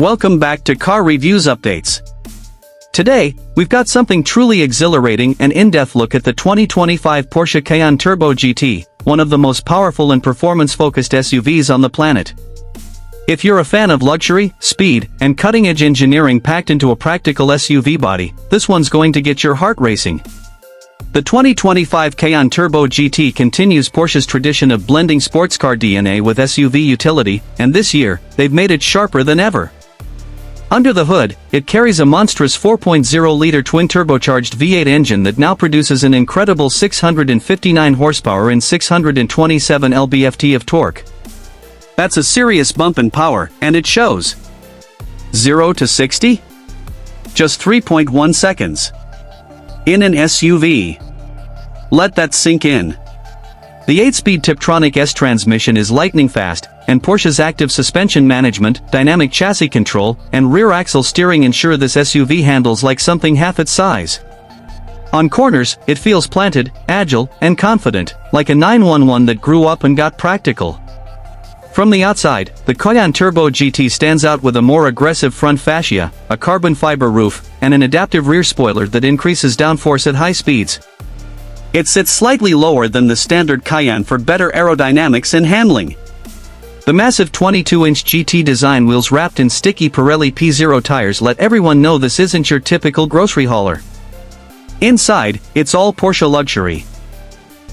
Welcome back to Car Reviews Updates. Today, we've got something truly exhilarating and in-depth look at the 2025 Porsche Cayenne Turbo GT, one of the most powerful and performance-focused SUVs on the planet. If you're a fan of luxury, speed, and cutting-edge engineering packed into a practical SUV body, this one's going to get your heart racing. The 2025 Cayenne Turbo GT continues Porsche's tradition of blending sports car DNA with SUV utility, and this year, they've made it sharper than ever. Under the hood, it carries a monstrous 4.0-liter twin-turbocharged V8 engine that now produces an incredible 659 horsepower and 627 lb-ft of torque. That's a serious bump in power, and it shows. 0 to 60? Just 3.1 seconds. In an SUV. Let that sink in. The 8-speed Tiptronic S transmission is lightning fast, and Porsche's active suspension management, dynamic chassis control, and rear axle steering ensure this SUV handles like something half its size. On corners, it feels planted, agile, and confident, like a 911 that grew up and got practical. From the outside, the Cayenne Turbo GT stands out with a more aggressive front fascia, a carbon fiber roof, and an adaptive rear spoiler that increases downforce at high speeds. It sits slightly lower than the standard Cayenne for better aerodynamics and handling. The massive 22-inch GT design wheels wrapped in sticky Pirelli P0 tires let everyone know this isn't your typical grocery hauler. Inside, it's all Porsche luxury.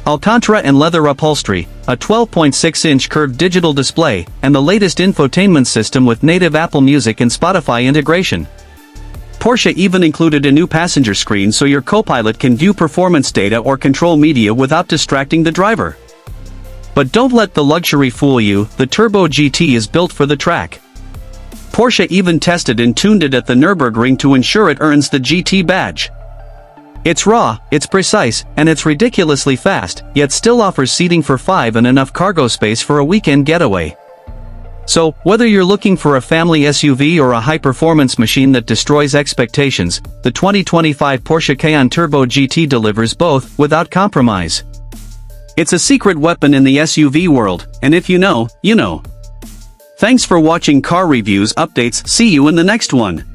Alcantara and leather upholstery, a 12.6-inch curved digital display, and the latest infotainment system with native Apple Music and Spotify integration. Porsche even included a new passenger screen so your co-pilot can view performance data or control media without distracting the driver. But don't let the luxury fool you, the Turbo GT is built for the track. Porsche even tested and tuned it at the Nürburgring to ensure it earns the GT badge. It's raw, it's precise, and it's ridiculously fast, yet still offers seating for 5 and enough cargo space for a weekend getaway. So, whether you're looking for a family SUV or a high-performance machine that destroys expectations, the 2025 Porsche Cayenne Turbo GT delivers both, without compromise. It's a secret weapon in the SUV world, and if you know, you know. Thanks for watching Car Reviews Updates. See you in the next one.